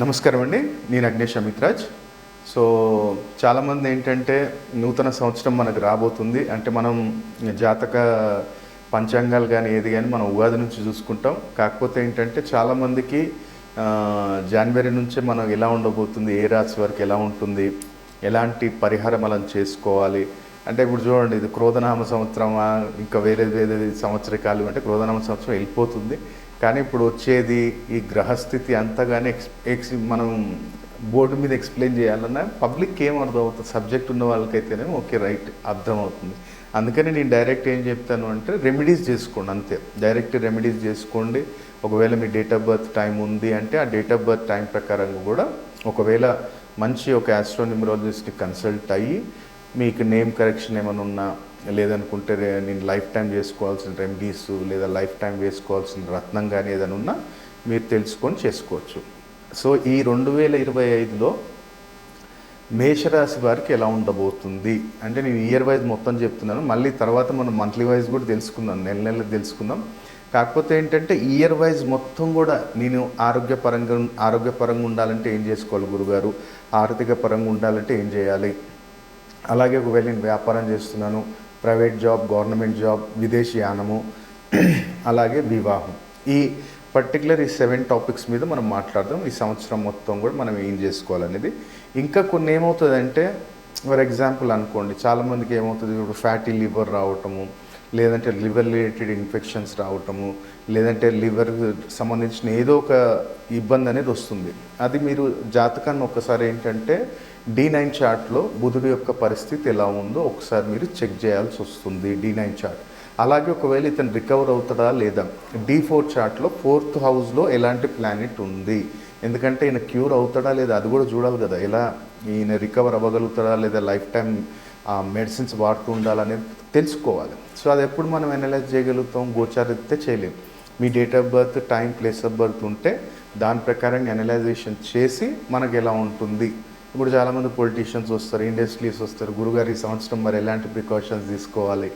నమస్కారం అండి. నేను అగ్నేష్ అమిత్రాజ్. సో చాలామంది ఏంటంటే నూతన సంవత్సరం మనకు రాబోతుంది అంటే మనం జాతక పంచాంగాలు కానీ ఏది కానీ మనం ఉగాది నుంచి చూసుకుంటాం. కాకపోతే ఏంటంటే చాలామందికి జనవరి నుంచే మనం ఎలా ఉండబోతుంది, ఏ రాశి వరకు ఎలా ఉంటుంది, ఎలాంటి పరిహారం మనం చేసుకోవాలి అంటే ఇప్పుడు చూడండి, ఇది క్రోధనామ సంవత్సరమా ఇంకా వేరే వేరే సంవత్సరకాలు అంటే క్రోధనామ సంవత్సరం వెళ్ళిపోతుంది. కానీ ఇప్పుడు వచ్చేది ఈ గ్రహస్థితి అంతగానే మనం బోర్డు మీద ఎక్స్ప్లెయిన్ చేయాలన్నా పబ్లిక్కి ఏం అర్థమవుతుంది, సబ్జెక్ట్ ఉన్న వాళ్ళకైతేనే ఓకే రైట్ అర్థమవుతుంది. అందుకని నేను డైరెక్ట్ ఏం చెప్తాను అంటే రెమెడీస్ చేసుకోండి, అంతే. డైరెక్ట్ రెమెడీస్ చేసుకోండి. ఒకవేళ మీ డేట్ ఆఫ్ బర్త్ టైం ఉంది అంటే ఆ డేట్ ఆఫ్ బర్త్ టైం ప్రకారంగా కూడా ఒకవేళ మంచి ఒక ఆస్ట్రోన్యూమరాలజిస్ట్ని కన్సల్ట్ అయ్యి మీకు నేమ్ కరెక్షన్ ఏమైనా ఉన్నా లేదనుకుంటే నేను లైఫ్ టైం చేసుకోవాల్సిన రెమెడీస్ లేదా లైఫ్ టైం వేసుకోవాల్సిన రత్నం కానీ ఏదైనా ఉన్నా మీరు తెలుసుకొని చేసుకోవచ్చు. సో ఈ 2025లో మేషరాశి వారికి ఎలా ఉండబోతుంది అంటే నేను ఇయర్ వైజ్ మొత్తం చెప్తున్నాను, మళ్ళీ తర్వాత మనం మంత్లీ వైజ్ కూడా తెలుసుకుందాం, నెల నెలలు తెలుసుకుందాం. కాకపోతే ఏంటంటే ఇయర్ వైజ్ మొత్తం కూడా నేను ఆరోగ్యపరంగా ఉండాలంటే ఏం చేసుకోవాలి గురుగారు, ఆర్థిక పరంగా ఉండాలంటే ఏం చేయాలి, అలాగే ఒకవేళ నేను వ్యాపారం చేస్తున్నాను, ప్రైవేట్ జాబ్, గవర్నమెంట్ జాబ్, విదేశీ యానము, అలాగే వివాహం, ఈ పర్టికులర్ ఈ 7 టాపిక్స్ మీద మనం మాట్లాడదాం. ఈ సంవత్సరం మొత్తం కూడా మనం ఏం చేసుకోవాలనేది. ఇంకా కొన్ని ఏమవుతుందంటే ఫర్ ఎగ్జాంపుల్ అనుకోండి, చాలామందికి ఏమవుతుంది ఇప్పుడు ఫ్యాటీ లివర్ రావటము, లేదంటే లివర్ రిలేటెడ్ ఇన్ఫెక్షన్స్ రావటము, లేదంటే లివర్ సంబంధించిన ఏదో ఒక ఇబ్బంది అనేది వస్తుంది. అది మీరు జాతకాన్ని ఒకసారి ఏంటంటే D9 చార్ట్లో బుధుడు యొక్క పరిస్థితి ఎలా ఉందో ఒకసారి మీరు చెక్ చేయాల్సి వస్తుంది, D9 చార్ట్. అలాగే ఒకవేళ ఇతను రికవర్ అవుతాడా లేదా, D4 చార్ట్లో 4th హౌస్లో ఎలాంటి ప్లానెట్ ఉంది, ఎందుకంటే ఈయన క్యూర్ అవుతాడా లేదా అది కూడా చూడాలి కదా, ఎలా ఈయన రికవర్ అవ్వగలుగుతాడా లేదా లైఫ్ టైం మెడిసిన్స్ వాడుతూ ఉండాలనేది తెలుసుకోవాలి. సో అది ఎప్పుడు మనం అనలైజ్ చేయగలుగుతాం, గోచారితే చేయలేము. మీ date of birth, time, place of birth ఉంటే దాని ప్రకారంగా అనలైజేషన్ చేసి మనకు ఎలా ఉంటుంది. ఇప్పుడు చాలామంది పొలిటీషియన్స్ వస్తారు, ఇండస్ట్రీస్ వస్తారు, గురుగారు ఈ సంవత్సరం మరి ఎలాంటి ప్రికాషన్స్ తీసుకోవాలి.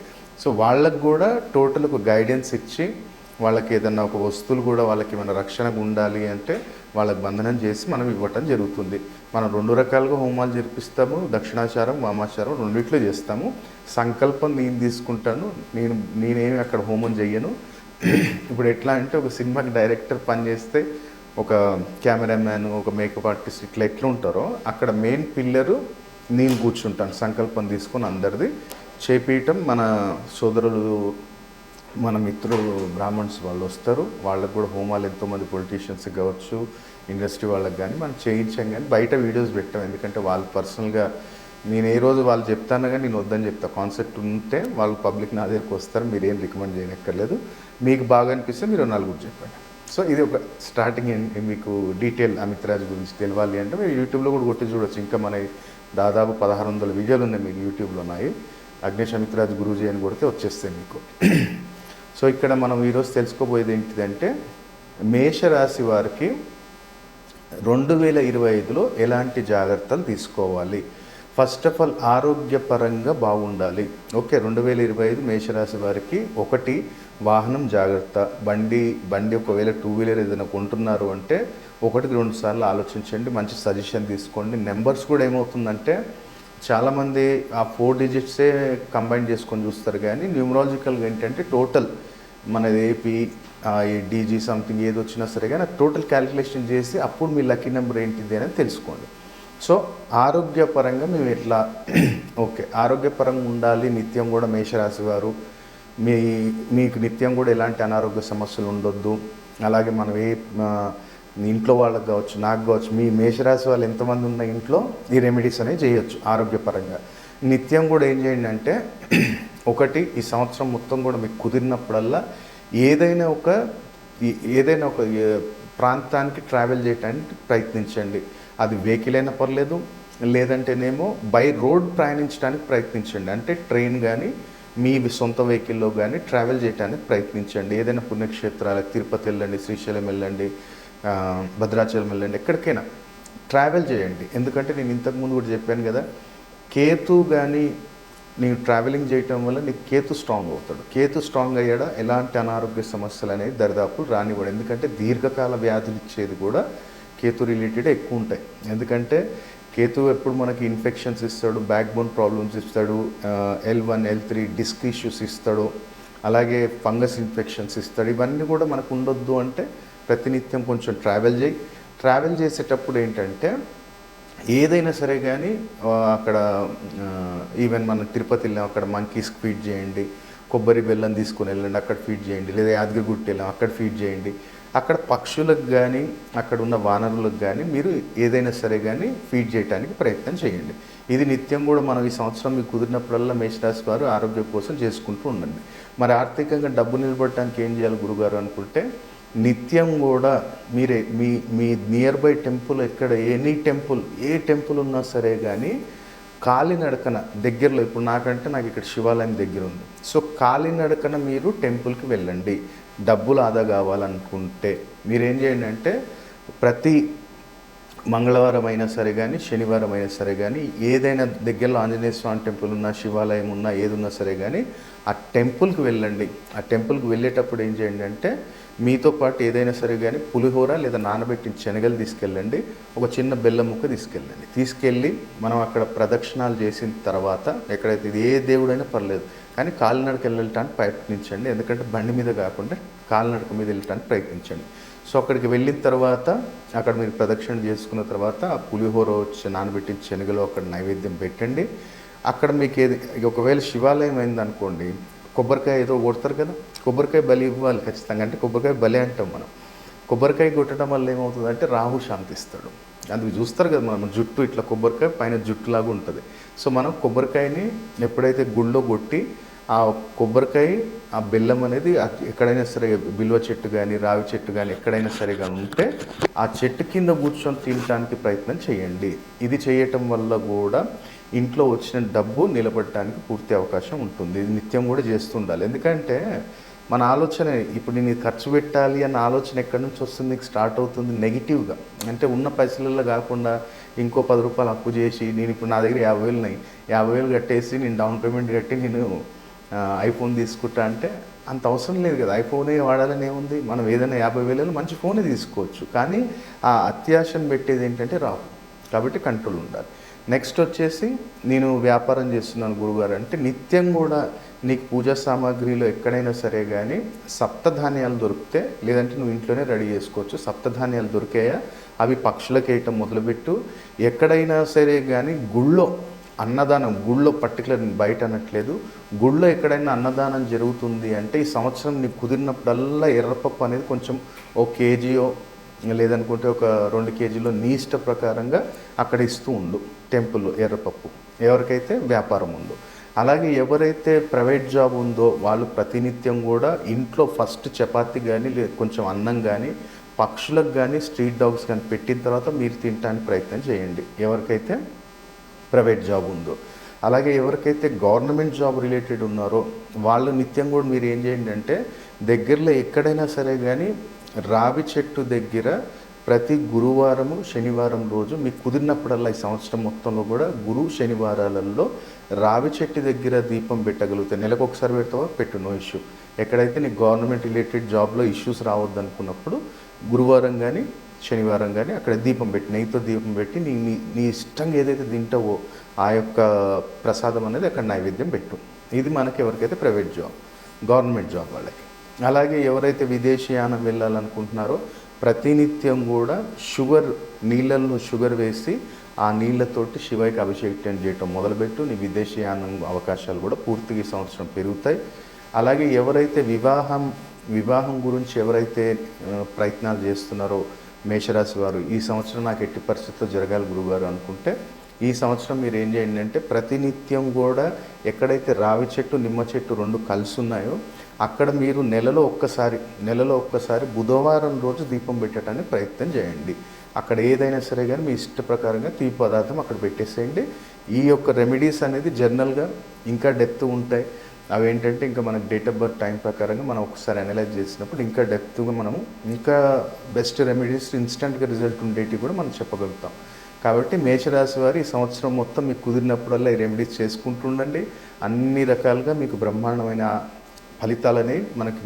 సో వాళ్ళకు కూడా టోటల్ ఒక గైడెన్స్ ఇచ్చి వాళ్ళకి ఏదన్నా ఒక వస్తువులు కూడా వాళ్ళకి మన రక్షణకు ఉండాలి అంటే వాళ్ళకి బంధనం చేసి మనం ఇవ్వటం జరుగుతుంది. మనం 2 రకాలుగా హోమాలు జరిపిస్తాము, దక్షిణాచారం, వామాచారం రెండిట్లో చేస్తాము. సంకల్పం నేను తీసుకుంటాను, నేనేమి అక్కడ హోమం చెయ్యను. ఇప్పుడు ఎట్లా అంటే ఒక సినిమాకి డైరెక్టర్ పని చేస్తే ఒక కెమెరామ్యాన్, ఒక మేకప్ ఆర్టిస్ట్ ఇట్లా ఎట్లా ఉంటారో అక్కడ మెయిన్ పిల్లరు నేను కూర్చుంటాను, సంకల్పం తీసుకొని అందరిది చేపీయటం. మన సోదరులు, మన మిత్రులు బ్రాహ్మణ్స్ వాళ్ళు వస్తారు, వాళ్ళకు కూడా హోమాలు ఎంతోమంది పొలిటీషియన్స్ కావచ్చు, ఇండస్ట్రీ వాళ్ళకి కానీ మనం చేయించాం. కానీ బయట వీడియోస్ పెట్టాం, ఎందుకంటే వాళ్ళు పర్సనల్గా నేను ఏ రోజు వాళ్ళు చెప్తాను కానీ నేను వద్దని చెప్తాను. కాన్సెప్ట్ ఉంటే వాళ్ళు పబ్లిక్ నా దగ్గరికి వస్తారు, మీరు ఏం రికమెండ్ చేయనక్కర్లేదు, మీకు బాగా అనిపిస్తే మీరు 4 చెప్పండి. సో ఇది ఒక స్టార్టింగ్. మీకు డీటెయిల్ అమిత్రాజ్ గురించి తెలియాలి అంటే మీరు యూట్యూబ్లో కూడా కొట్టి చూడొచ్చు. ఇంకా మన దాదాపు 1600 వీడియోలు ఉన్నాయి మీకు యూట్యూబ్లో ఉన్నాయి. అగ్నేష్ అమిత్రాజ్ గురూజీ అని కొడితే వచ్చేస్తాయి మీకు. సో ఇక్కడ మనం ఈరోజు తెలుసుకోబోయేది ఏంటిదంటే మేషరాశి వారికి 2025లో ఎలాంటి జాగ్రత్తలు తీసుకోవాలి. ఫస్ట్ ఆఫ్ ఆల్ ఆరోగ్యపరంగా బాగుండాలి. ఓకే, 2025 మేషరాశి వారికి 1 వాహనం జాగ్రత్త. బండి ఒకవేళ 2 వీలర్ ఏదైనా కొంటున్నారు అంటే 1కి 2 సార్లు ఆలోచించండి, మంచి సజెషన్ తీసుకోండి. నెంబర్స్ కూడా ఏమవుతుందంటే చాలామంది ఆ 4 డిజిట్సే కంబైన్ చేసుకొని చూస్తారు, కానీ న్యూమరాలజికల్గా ఏంటంటే టోటల్ మనది ఏపీ డీజీ సంథింగ్ ఏది వచ్చినా సరే కానీ టోటల్ క్యాలిక్యులేషన్ చేసి అప్పుడు మీ లక్కీ నెంబర్ ఏంటిది అనేది తెలుసుకోండి. సో ఆరోగ్యపరంగా మేము ఎట్లా ఓకే ఆరోగ్యపరంగా ఉండాలి. నిత్యం కూడా మేషరాశి వారు మీకు నిత్యం కూడా ఎలాంటి అనారోగ్య సమస్యలు ఉండొద్దు. అలాగే మనం ఇంట్లో వాళ్ళకి కావచ్చు, నాకు కావచ్చు, మీ మేషరాశి వాళ్ళు ఎంతమంది ఉన్న ఇంట్లో ఈ రెమెడీస్ అనేవి చేయొచ్చు ఆరోగ్యపరంగా. నిత్యం కూడా ఏం చేయండి అంటే 1 ఈ సంవత్సరం మొత్తం కూడా మీకు కుదిరినప్పుడల్లా ఏదైనా ఒక ప్రాంతానికి ట్రావెల్ చేయడానికి ప్రయత్నించండి. అది వెహికల్ అయినా పర్లేదు, లేదంటేనేమో బై రోడ్ ప్రయాణించడానికి ప్రయత్నించండి. అంటే ట్రైన్ కానీ మీ సొంత వెహికల్లో కానీ ట్రావెల్ చేయడానికి ప్రయత్నించండి. ఏదైనా పుణ్యక్షేత్రాలకు తిరుపతి వెళ్ళండి, శ్రీశైలం వెళ్ళండి, భద్రాచలం వెళ్ళండి, ఎక్కడికైనా ట్రావెల్ చేయండి. ఎందుకంటే నేను ఇంతకుముందు కూడా చెప్పాను కదా, కేతు కానీ నీవు ట్రావెలింగ్ చేయటం వల్ల నీకు కేతు స్ట్రాంగ్ అవుతాడు. కేతు స్ట్రాంగ్ అయ్యాడా ఎలాంటి అనారోగ్య సమస్యలు అనేది దరిదాపులు రానివ్వడు. ఎందుకంటే దీర్ఘకాల వ్యాధులు ఇచ్చేది కూడా కేతు రిలేటెడ్ ఎక్కువ ఉంటాయి. ఎందుకంటే కేతు ఎప్పుడు మనకి ఇన్ఫెక్షన్స్ ఇస్తాడు, బ్యాక్ బోన్ ప్రాబ్లమ్స్ ఇస్తాడు, L1 L3 డిస్క్ ఇష్యూస్ ఇస్తాడు, అలాగే ఫంగస్ ఇన్ఫెక్షన్స్ ఇస్తాడు. ఇవన్నీ కూడా మనకు ఉండొద్దు అంటే ప్రతినిత్యం కొంచెం ట్రావెల్ చేసేటప్పుడు ఏంటంటే ఏదైనా సరే కానీ అక్కడ ఈవెన్ మనం తిరుపతి వెళ్ళాం, అక్కడ మంకీస్కి ఫీడ్ చేయండి, కొబ్బరి బెల్లం తీసుకుని వెళ్ళండి, అక్కడ ఫీడ్ చేయండి, లేదా యాదగిరిగుట్ట వెళ్ళాం అక్కడ ఫీడ్ చేయండి. అక్కడ పక్షులకు కానీ అక్కడ ఉన్న వానరులకు కానీ మీరు ఏదైనా సరే కానీ ఫీడ్ చేయడానికి ప్రయత్నం చేయండి. ఇది నిత్యం కూడా మనం ఈ సంవత్సరం మీకు కుదిరినప్పుడల్లా మేషరాశి వారు ఆరోగ్యం కోసం చేసుకుంటూ ఉండండి. మరి ఆర్థికంగా డబ్బు నిలబడటానికి ఏం చేయాలి గురుగారు అనుకుంటే, నిత్యం కూడా మీరే మీ మీ నియర్ బై టెంపుల్ ఎక్కడ ఏ టెంపుల్ ఉన్నా సరే కానీ కాలినడకన దగ్గరలో, ఇప్పుడు నాకు ఇక్కడ శివాలయం దగ్గర ఉంది, సో కాలినడకన మీరు టెంపుల్కి వెళ్ళండి. డబ్బులు ఆదా కావాలనుకుంటే మీరేం చేయండి అంటే ప్రతి మంగళవారం అయినా సరే కానీ శనివారం అయినా సరే కానీ ఏదైనా దగ్గరలో ఆంజనేయ స్వామి టెంపుల్ ఉన్నా, శివాలయం ఉన్నా, ఏది ఉన్నా సరే కానీ ఆ టెంపుల్కి వెళ్ళండి. ఆ టెంపుల్కి వెళ్ళేటప్పుడు ఏం చేయండి అంటే మీతో పాటు ఏదైనా సరే కానీ పులిహోర లేదా నానబెట్టిన శనగలు తీసుకెళ్ళండి, ఒక చిన్న బెల్లం ముక్క తీసుకెళ్ళి మనం అక్కడ ప్రదక్షిణాలు చేసిన తర్వాత ఎక్కడైతే ఇది ఏ దేవుడైనా పర్లేదు కానీ కాలినడక వెళ్ళటానికి ప్రయత్నించండి. ఎందుకంటే బండి మీద కాకుండా కాలినడక మీద వెళ్ళటానికి ప్రయత్నించండి. సో అక్కడికి వెళ్ళిన తర్వాత అక్కడ మీరు ప్రదక్షిణ చేసుకున్న తర్వాత ఆ పులిహోర నానబెట్టిన శనగలు అక్కడ నైవేద్యం పెట్టండి. అక్కడ మీకు ఒకవేళ శివాలయం అయిందనుకోండి, కొబ్బరికాయ ఏదో కొడతారు కదా, కొబ్బరికాయ బలి ఇవ్వాలి ఖచ్చితంగా. అంటే కొబ్బరికాయ బలి అంటాం మనం. కొబ్బరికాయ కొట్టడం వల్ల ఏమవుతుందంటే రాహు శాంతిస్తాడు. అందుకు చూస్తారు కదా మనం జుట్టు ఇట్లా కొబ్బరికాయ పైన జుట్టులాగా ఉంటుంది. సో మనం కొబ్బరికాయని ఎప్పుడైతే గుళ్ళో కొట్టి ఆ కొబ్బరికాయ ఆ బెల్లం అనేది ఎక్కడైనా సరే బిల్వ చెట్టు కానీ రావి చెట్టు కానీ ఎక్కడైనా సరే కానీ ఉంటే ఆ చెట్టు కింద కూర్చొని తినడానికి ప్రయత్నం చేయండి. ఇది చేయటం వల్ల కూడా ఇంట్లో వచ్చిన డబ్బు నిలబడటానికి పూర్తి అవకాశం ఉంటుంది. ఇది నిత్యం కూడా చేస్తుండాలి. ఎందుకంటే మన ఆలోచన ఇప్పుడు నేను ఖర్చు పెట్టాలి అన్న ఆలోచన ఎక్కడి నుంచి వస్తుంది, స్టార్ట్ అవుతుంది నెగిటివ్గా. అంటే ఉన్న పైసలలో కాకుండా ఇంకో 10 రూపాయలు అప్పు చేసి నేను ఇప్పుడు నా దగ్గర 50,000 ఉన్నాయి, 50,000 కట్టేసి నేను డౌన్ పేమెంట్ కట్టి నేను ఐఫోన్ తీసుకుంటా అంటే అంత అవసరం లేదు కదా. ఐఫోనే వాడాలని ఏముంది, మనం ఏదైనా 50,000 మంచి ఫోనే తీసుకోవచ్చు. కానీ ఆ అత్యాశను పెట్టేది ఏంటంటే రావు. కాబట్టి కంట్రోల్ ఉండాలి. నెక్స్ట్ వచ్చేసి నేను వ్యాపారం చేస్తున్నాను గురుగారు అంటే నిత్యం కూడా నీకు పూజా సామాగ్రిలో ఎక్కడైనా సరే కానీ సప్తధాన్యాలు దొరికితే, లేదంటే నువ్వు ఇంట్లోనే రెడీ చేసుకోవచ్చు. సప్తధాన్యాలు దొరికాయా అవి పక్షులకు వేయటం మొదలుపెట్టు. ఎక్కడైనా సరే కానీ గుళ్ళో అన్నదానం, గుళ్ళో పర్టికులర్ బయట అనట్లేదు, గుళ్ళో ఎక్కడైనా అన్నదానం జరుగుతుంది అంటే ఈ సంవత్సరం నీకు కుదిరినప్పుడల్లా ఎర్రపప్పు అనేది కొంచెం ఓ కేజీయో లేదనుకుంటే ఒక 2 కేజీలో నీ ఇష్ట ప్రకారంగా అక్కడ ఇస్తూ ఉండు టెంపుల్లో ఎర్రపప్పు, ఎవరికైతే వ్యాపారం ఉందో. అలాగే ఎవరైతే ప్రైవేట్ జాబ్ ఉందో వాళ్ళు ప్రతినిత్యం కూడా ఇంట్లో ఫస్ట్ చపాతీ కానీ కొంచెం అన్నం కానీ పక్షులకు కానీ స్ట్రీట్ డాగ్స్ కానీ పెట్టిన తర్వాత మీరు తినడానికి ప్రయత్నం చేయండి, ఎవరికైతే ప్రైవేట్ జాబ్ ఉందో. అలాగే ఎవరికైతే గవర్నమెంట్ జాబ్ రిలేటెడ్ ఉన్నారో వాళ్ళు నిత్యం కూడా మీరు ఏం చేయండి అంటే దగ్గరలో ఎక్కడైనా సరే కానీ రావి చెట్టు దగ్గర ప్రతి గురువారము శనివారం రోజు మీకు కుదిరినప్పుడల్లా ఈ సంవత్సరం మొత్తంలో కూడా గురు శనివారాలలో రావి చెట్టు దగ్గర దీపం పెట్టగలిగితే, నెలకు ఒకసారి పెడతావా పెట్టు, నో ఇష్యూ. ఎక్కడైతే నీకు గవర్నమెంట్ రిలేటెడ్ జాబ్లో ఇష్యూస్ రావద్దు అనుకున్నప్పుడు గురువారం కానీ శనివారం కానీ అక్కడ దీపం పెట్టి, నెయ్యితో దీపం పెట్టి నీ ఇష్టంగా ఏదైతే తింటావో ఆ యొక్క ప్రసాదం అనేది అక్కడ నైవేద్యం పెట్టు. ఇది మనకి ఎవరికైతే ప్రైవేట్ జాబ్, గవర్నమెంట్ జాబ్ వాళ్ళకి. అలాగే ఎవరైతే విదేశీయానం వెళ్ళాలనుకుంటున్నారో ప్రతినిత్యం కూడా నీళ్ళల్లో షుగర్ వేసి ఆ నీళ్ళతోటి శివయ్యకి అభిషేకం చేయటం మొదలుపెట్టు. నీ విదేశీయానం అవకాశాలు కూడా పూర్తిగా ఈ సంవత్సరం పెరుగుతాయి. అలాగే ఎవరైతే వివాహం గురించి ఎవరైతే ప్రయత్నాలు చేస్తున్నారో మేషరాశి వారు, ఈ సంవత్సరం నాకు ఎట్టి పరిస్థితుల్లో జరగాలి గురుగారు అనుకుంటే ఈ సంవత్సరం మీరు ఏం చేయండి అంటే ప్రతినిత్యం కూడా ఎక్కడైతే రావి చెట్టు నిమ్మ చెట్టు 2 కలిసి ఉన్నాయో అక్కడ మీరు నెలలో ఒక్కసారి బుధవారం రోజు దీపం పెట్టడానికి ప్రయత్నం చేయండి. అక్కడ ఏదైనా సరే కానీ మీ ఇష్ట ప్రకారంగా తీపి పదార్థం అక్కడ పెట్టేసేయండి. ఈ యొక్క రెమెడీస్ అనేది జనరల్గా ఇంకా డెప్త్ ఉంటాయి. అవి ఏంటంటే ఇంకా మనకు డేట్ ఆఫ్ బర్త్ టైం ప్రకారంగా మనం ఒకసారి అనలైజ్ చేసినప్పుడు ఇంకా డెప్త్గా మనము ఇంకా బెస్ట్ రెమెడీస్ ఇన్స్టెంట్గా రిజల్ట్ ఉండేటివి కూడా మనం చెప్పగలుగుతాం. కాబట్టి మేషరాశి వారు ఈ సంవత్సరం మొత్తం మీకు కుదిరినప్పుడల్లా ఈ రెమెడీస్ చేసుకుంటూ ఉండండి. అన్ని రకాలుగా మీకు బ్రహ్మాండమైన ఫలితాలు అనేవి మనకి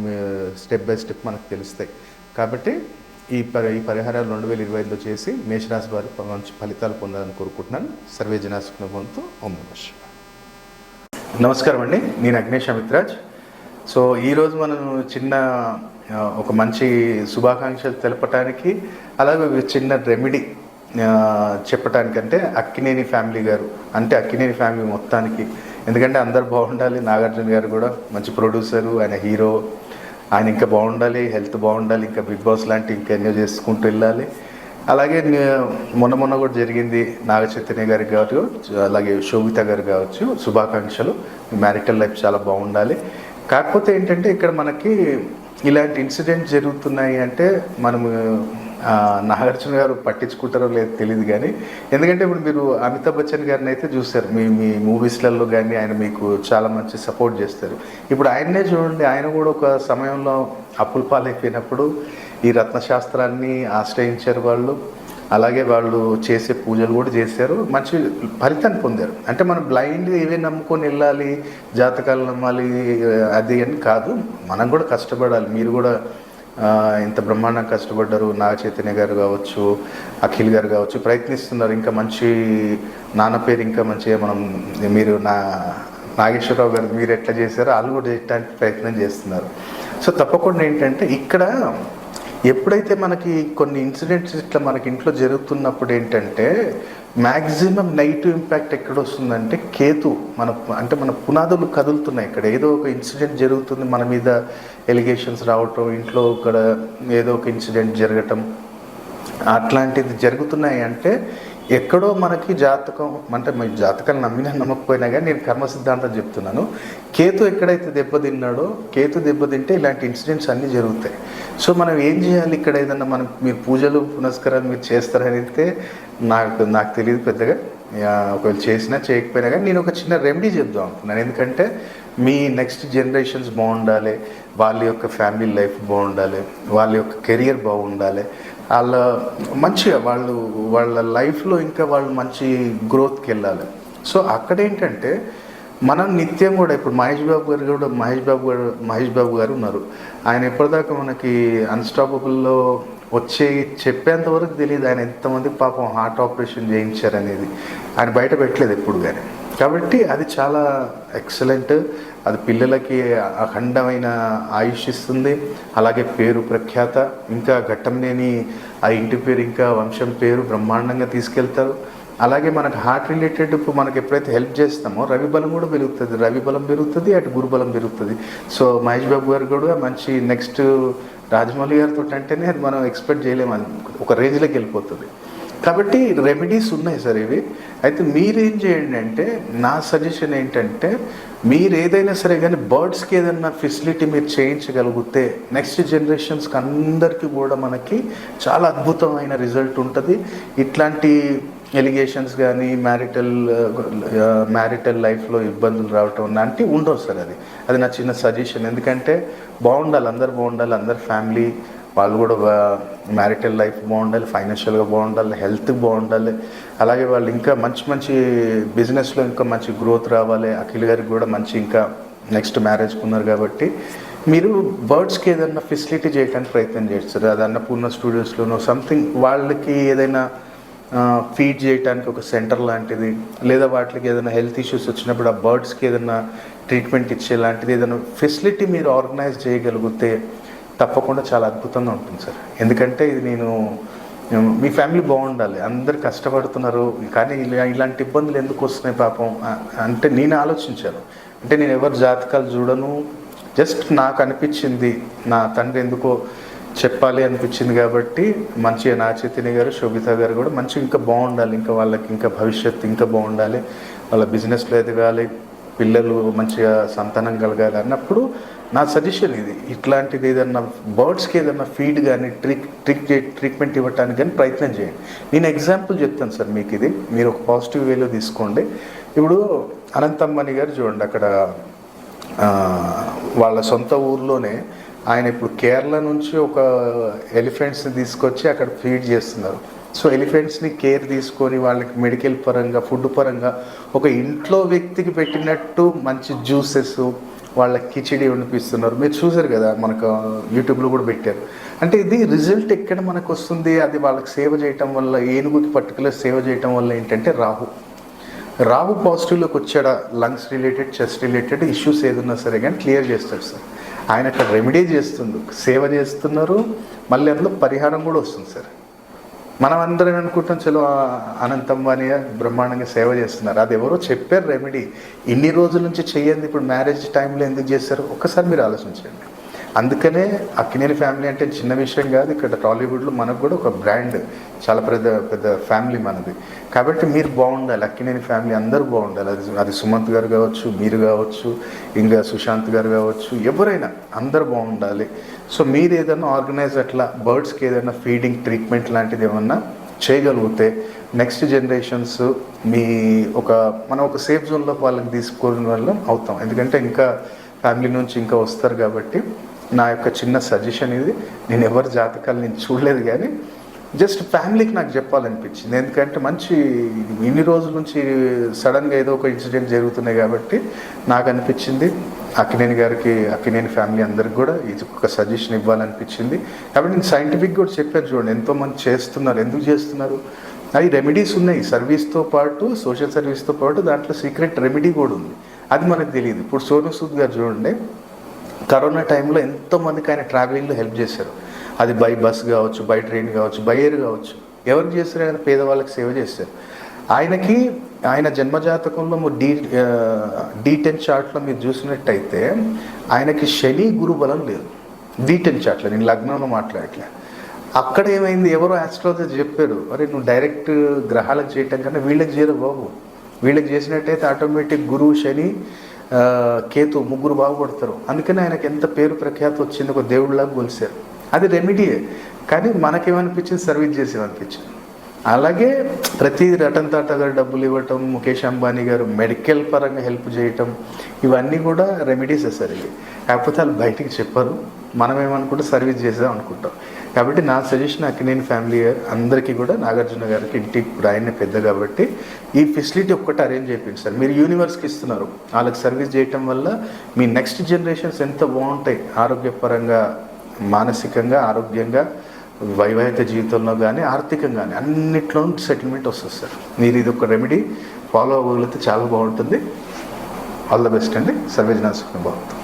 స్టెప్ బై స్టెప్ మనకు తెలుస్తాయి. కాబట్టి ఈ పరిహారాలు 2025లో చేసి మేషరాశి వారు మంచి ఫలితాలు పొందాలని కోరుకుంటున్నాను. సర్వే జనా సుఖినో భవంతు. ఓం నమః శివాయ. నమస్కారం అండి, నేను అగ్నేష్ అమిత్రాజ్. సో ఈరోజు మనం చిన్న ఒక మంచి శుభాకాంక్షలు తెలపటానికి, అలాగే ఒక చిన్న రెమెడీ చెప్పటానికంటే అక్కినేని ఫ్యామిలీ గారు, అంటే అక్కినేని ఫ్యామిలీ మొత్తానికి, ఎందుకంటే అందరు బాగుండాలి. నాగార్జున గారు కూడా మంచి ప్రొడ్యూసరు, ఆయన హీరో, ఆయన ఇంకా బాగుండాలి, హెల్త్ బాగుండాలి, ఇంకా బిగ్ బాస్ లాంటి ఇంకా ఎన్నో చేసుకుంటూ వెళ్ళాలి. అలాగే మొన్న కూడా జరిగింది, నాగ చైతన్య గారికి కావచ్చు, అలాగే శోభిత గారు కావచ్చు, శుభాకాంక్షలు. మ్యారిటల్ లైఫ్ చాలా బాగుండాలి. కాకపోతే ఏంటంటే ఇక్కడ మనకి ఇలాంటి ఇన్సిడెంట్స్ జరుగుతున్నాయి అంటే మనము నాగార్జున గారు పట్టించుకుంటారో లేదో తెలియదు కానీ, ఎందుకంటే ఇప్పుడు మీరు అమితాబ్ బచ్చన్ గారిని అయితే చూస్తారు, మీ మూవీస్లలో కానీ ఆయన మీకు చాలా మంచి సపోర్ట్ చేస్తారు. ఇప్పుడు ఆయన్నే చూడండి, ఆయన కూడా ఒక సమయంలో అప్పుల పాలైపోయినప్పుడు ఈ రత్నశాస్త్రాన్ని ఆశ్రయించారు వాళ్ళు. అలాగే వాళ్ళు చేసే పూజలు కూడా చేశారు, మంచి ఫలితాన్ని పొందారు. అంటే మనం బ్లైండ్గా ఏవే నమ్ముకొని వెళ్ళాలి, జాతకాలు నమ్మాలి అది అని కాదు, మనం కూడా కష్టపడాలి. మీరు కూడా ఇంత బ్రహ్మాండంగా కష్టపడ్డారు. నాగ చైతన్య గారు కావచ్చు, అఖిల్ గారు కావచ్చు, ప్రయత్నిస్తున్నారు. ఇంకా మంచి నాన్న పేరు ఇంకా మంచిగా మనం, మీరు నాగేశ్వరరావు గారు మీరు ఎట్లా చేశారో వాళ్ళు కూడా చేయడానికి ప్రయత్నం చేస్తున్నారు. సో తప్పకుండా ఏంటంటే ఇక్కడ ఎప్పుడైతే మనకి కొన్ని ఇన్సిడెంట్స్ ఇట్లా మనకి ఇంట్లో జరుగుతున్నప్పుడు ఏంటంటే మ్యాక్సిమం నెగిటివ్ ఇంపాక్ట్ ఎక్కడ వస్తుందంటే కేతు మన పునాదులు కదులుతున్నాయి. ఇక్కడ ఏదో ఒక ఇన్సిడెంట్ జరుగుతుంది, మన మీద ఎలిగేషన్స్ రావటం, ఇంట్లో ఇక్కడ ఏదో ఒక ఇన్సిడెంట్ జరగటం, అట్లాంటిది జరుగుతున్నాయి అంటే ఎక్కడో మనకి జాతకం, అంటే మీ జాతకాలు నమ్మినా నమ్మకపోయినా కానీ నేను కర్మ సిద్ధాంతం చెప్తున్నాను. కేతు ఎక్కడైతే దెబ్బతిన్నాడో, కేతు దెబ్బతింటే ఇలాంటి ఇన్సిడెంట్స్ అన్నీ జరుగుతాయి. సో మనం ఏం చేయాలి, ఇక్కడ ఏదన్నా మీరు పూజలు పునస్కారాలు మీరు చేస్తారని అయితే నాకు తెలియదు పెద్దగా. ఒకవేళ చేసినా చేయకపోయినా కానీ నేను ఒక చిన్న రెమెడీ చెప్దాం అనుకున్నాను. ఎందుకంటే మీ నెక్స్ట్ జనరేషన్స్ బాగుండాలి, వాళ్ళ యొక్క ఫ్యామిలీ లైఫ్ బాగుండాలి, వాళ్ళ యొక్క కెరియర్ బాగుండాలి, వాళ్ళ మంచిగా వాళ్ళ లైఫ్లో ఇంకా వాళ్ళు మంచి గ్రోత్కి వెళ్ళాలి. సో అక్కడ ఏంటంటే మనం నిత్యం కూడా, ఇప్పుడు మహేష్ బాబు గారు ఉన్నారు. ఆయన ఎప్పటిదాకా మనకి అన్స్టాపబుల్లో చెప్పేంత వరకు తెలియదు ఆయన ఎంతమందికి పాపం హార్ట్ ఆపరేషన్ చేయించారనేది ఆయన బయట పెట్టలేదు ఎప్పుడు కానీ. కాబట్టి అది చాలా ఎక్సలెంట్. అది పిల్లలకి అఖండమైన ఆయుష్ ఇస్తుంది. అలాగే పేరు ప్రఖ్యాత, ఇంకా ఘట్టంనేని ఆ ఇంటి పేరు ఇంకా వంశం పేరు బ్రహ్మాండంగా తీసుకెళ్తారు. అలాగే మనకు హార్ట్ రిలేటెడ్ ఇప్పుడు మనకి ఎప్పుడైతే హెల్ప్ చేస్తామో రవి బలం కూడా పెరుగుతుంది, రవి బలం పెరుగుతుంది, అటు గురుబలం పెరుగుతుంది. సో మహేష్ బాబు గారు కూడా మంచి నెక్స్ట్ రాజమౌళి గారితో అంటేనే అది మనం ఎక్స్పెక్ట్ చేయలేము, అది ఒక రేంజ్లోకి వెళ్ళిపోతుంది. కాబట్టి రెమెడీస్ ఉన్నాయి సార్ ఇవి. అయితే మీరేం చేయండి అంటే, నా సజెషన్ ఏంటంటే, మీరు ఏదైనా సరే కానీ బర్డ్స్కి ఏదైనా ఫెసిలిటీ మీరు చేయించగలిగితే నెక్స్ట్ జనరేషన్స్కి అందరికీ కూడా మనకి చాలా అద్భుతమైన రిజల్ట్ ఉంటుంది. ఇట్లాంటి ఎలిగేషన్స్ కానీ మ్యారిటల్ లైఫ్లో ఇబ్బందులు రావటం లాంటివి ఉండవు సార్. అది నా చిన్న సజెషన్. ఎందుకంటే బాగుండాలి, అందరు బాగుండాలి, అందరు ఫ్యామిలీ వాళ్ళు కూడా మ్యారిటల్ లైఫ్ బాగుండాలి, ఫైనాన్షియల్గా బాగుండాలి, హెల్త్ బాగుండాలి. అలాగే వాళ్ళు ఇంకా మంచి బిజినెస్లో ఇంకా మంచి గ్రోత్ రావాలి. అఖిల్ గారికి కూడా మంచి ఇంకా నెక్స్ట్ మ్యారేజ్ ఉన్నారు. కాబట్టి మీరు బర్డ్స్కి ఏదైనా ఫెసిలిటీ చేయడానికి ప్రయత్నం చేస్తారు. అది అన్నపూర్ణ స్టూడియోస్లోనో సంథింగ్ వాళ్ళకి ఏదైనా ఫీడ్ చేయడానికి ఒక సెంటర్ లాంటిది, లేదా వాటికి ఏదైనా హెల్త్ ఇష్యూస్ వచ్చినప్పుడు ఆ బర్డ్స్కి ఏదైనా ట్రీట్మెంట్ ఇచ్చే లాంటిది ఏదైనా ఫెసిలిటీ మీరు ఆర్గనైజ్ చేయగలిగితే తప్పకుండా చాలా అద్భుతంగా ఉంటుంది సార్. ఎందుకంటే ఇది మీ ఫ్యామిలీ బాగుండాలి, అందరు కష్టపడుతున్నారు కానీ ఇలాంటి ఇబ్బందులు ఎందుకు వస్తున్నాయి పాపం అంటే నేను ఆలోచించాను. అంటే నేను ఎవరు జాతకాలు చూడను, జస్ట్ నాకు అనిపించింది, నా తండ్రి ఎందుకో చెప్పాలి అనిపించింది. కాబట్టి మంచిగా నాగ చైతన్య గారు, శోభిత గారు కూడా మంచిగా ఇంకా బాగుండాలి, ఇంకా వాళ్ళకి ఇంకా భవిష్యత్తు ఇంకా బాగుండాలి, వాళ్ళ బిజినెస్లో ఎదగాలి, పిల్లలు మంచిగా సంతానం కలగాలి అన్నప్పుడు నా సజెషన్ ఇది. ఇట్లాంటిది ఏదన్నా బర్డ్స్కి ఏదన్నా ఫీడ్ కానీ ట్రీట్మెంట్ ఇవ్వటానికి కానీ ప్రయత్నం చేయండి. నేను ఎగ్జాంపుల్ చెప్తాను సార్ మీకు, ఇది మీరు ఒక పాజిటివ్ వేలో తీసుకోండి. ఇప్పుడు అనంతమ్మని గారు చూడండి, అక్కడ వాళ్ళ సొంత ఊర్లోనే ఆయన ఇప్పుడు కేరళ నుంచి ఒక ఎలిఫెంట్స్ని తీసుకొచ్చి అక్కడ ఫీడ్ చేస్తున్నారు. సో ఎలిఫెంట్స్ని కేర్ తీసుకొని వాళ్ళకి మెడికల్ పరంగా, ఫుడ్ పరంగా ఒక ఇంట్లో వ్యక్తికి పెట్టినట్టు మంచి జ్యూసెస్, వాళ్ళకి కిచిడి వండిపిస్తున్నారు. మీరు చూసారు కదా, మనకు యూట్యూబ్లో కూడా పెట్టారు. అంటే ఇది రిజల్ట్ ఎక్కడ మనకు వస్తుంది, అది వాళ్ళకి సేవ చేయటం వల్ల, ఏనుగుకి పర్టికులర్ సేవ చేయటం వల్ల ఏంటంటే రాహు పాజిటివ్లోకి వచ్చాడా, lungs related, chest related issues ఏదున్నా సరే కానీ క్లియర్ చేస్తాడు సార్. ఆయన అక్కడ రెమెడీ చేస్తుండు, సేవ చేస్తున్నారు, మళ్ళీ అందులో పరిహారం కూడా వస్తుంది సార్. మనం అందరం అనుకుంటాం చలో అనంత అంబానీ బ్రహ్మాండంగా సేవ చేస్తున్నారు, అది ఎవరో చెప్పారు రెమెడీ. ఇన్ని రోజుల నుంచి చెయ్యండి, ఇప్పుడు మ్యారేజ్ టైంలో ఎందుకు చేస్తారు ఒక్కసారి మీరు ఆలోచించండి. అందుకనే అక్కినేని ఫ్యామిలీ అంటే చిన్న విషయం కాదు. ఇక్కడ టాలీవుడ్లో మనకు కూడా ఒక బ్రాండ్, చాలా పెద్ద ఫ్యామిలీ మనది. కాబట్టి మీరు బాగుండాలి, అక్కినేని ఫ్యామిలీ అందరూ బాగుండాలి. అది సుమంత్ గారు కావచ్చు, మీరు కావచ్చు, ఇంకా సుశాంత్ గారు కావచ్చు, ఎవరైనా అందరూ బాగుండాలి. సో మీరు ఏదైనా ఆర్గనైజ్ అట్లా బర్డ్స్కి ఏదైనా ఫీడింగ్ ట్రీట్మెంట్ లాంటిది ఏమన్నా చేయగలిగితే నెక్స్ట్ జనరేషన్స్ మనం ఒక సేఫ్ జోన్లోకి వాళ్ళకి తీసుకోవడం వల్ల అవుతాం. ఎందుకంటే ఇంకా ఫ్యామిలీ నుంచి ఇంకా వస్తారు. కాబట్టి నా యొక్క చిన్న సజెషన్ ఇది. నేను ఎవరి జాతకాలు నేను చూడలేదు, కానీ జస్ట్ ఫ్యామిలీకి నాకు చెప్పాలనిపించింది. ఎందుకంటే ఇన్ని రోజుల నుంచి సడన్గా ఏదో ఒక ఇన్సిడెంట్ జరుగుతున్నాయి కాబట్టి నాకు అనిపించింది అక్కినేని ఫ్యామిలీ అందరికి కూడా ఇది ఒక సజెషన్ ఇవ్వాలనిపించింది. కాబట్టి నేను సైంటిఫిక్ కూడా చెప్పాను చూడండి, ఎంతోమంది చేస్తున్నారు. ఎందుకు చేస్తున్నారు? అవి రెమెడీస్ ఉన్నాయి, సర్వీస్తో పాటు, సోషల్ సర్వీస్తో పాటు దాంట్లో సీక్రెట్ రెమెడీ కూడా ఉంది. అది మనకు తెలియదు. ఇప్పుడు సోను సూద్ గారు చూడండి, కరోనా టైంలో ఎంతోమందికి ఆయన ట్రావెలింగ్లో హెల్ప్ చేశారు. అది బై బస్ కావచ్చు, బై ట్రైన్ కావచ్చు, బై ఎయిర్ కావచ్చు. ఎవరికి చేస్తారు? ఆయన పేదవాళ్ళకి సేవ చేస్తారు. ఆయన జన్మజాతకంలో D10 చార్ట్లో మీరు చూసినట్టయితే ఆయనకి శని గురు బలం లేదు. D10 చార్ట్లో, నేను లగ్నంలో మాట్లాడట్లే. అక్కడ ఏమైంది, ఎవరో ఆస్ట్రాలజర్ చెప్పారు, అరే నువ్వు డైరెక్ట్ గ్రహాలకు చేయటం కన్నా వీళ్ళకి చేయరు బాబు, వీళ్ళకి చేసినట్టయితే ఆటోమేటిక్ గురువు, శని, కేతు ముగ్గురు బాగుపడతారు. అందుకని ఆయనకి ఎంత పేరు ప్రఖ్యాతి వచ్చింది, ఒక దేవుడిలాగా కొలిశారు. అది రెమెడీయే, కానీ మనకేమనిపించింది, సర్వీస్ చేసేమనిపించింది. అలాగే ప్రతి రతన్ టాటా గారు డబ్బులు ఇవ్వటం, ముఖేష్ అంబానీ గారు మెడికల్ పరంగా హెల్ప్ చేయటం, ఇవన్నీ కూడా రెమెడీస్ సార్. ఇవి కాకపోతే వాళ్ళు బయటికి చెప్పరు, మనం ఏమనుకుంటే సర్వీస్ చేద్దాం అనుకుంటాం. కాబట్టి నా సజెషన్ అక్కినేని ఫ్యామిలీ అందరికీ కూడా, నాగార్జున గారికి ఇంటికి ఇప్పుడు ఆయనే పెద్ద కాబట్టి ఈ ఫెసిలిటీ ఒక్కటి అరేంజ్ చేయండి సార్. మీరు యూనివర్స్కి ఇస్తున్నారు, వాళ్ళకి సర్వీస్ చేయటం వల్ల మీ నెక్స్ట్ జనరేషన్స్ ఎంత బాగుంటాయి, ఆరోగ్యపరంగా, మానసికంగా, ఆరోగ్యంగా, వైవాహిక జీవితంలో కానీ, ఆర్థికంగా కానీ, అన్నిట్లోనూ సెటిల్మెంట్ వస్తుంది సార్. మీరు ఇది ఒక రెమెడీ ఫాలో అవ్వగలిగితే చాలా బాగుంటుంది. ఆల్ ద బెస్ట్ అండి. సర్వేజన సుఖం బాగుంటుంది.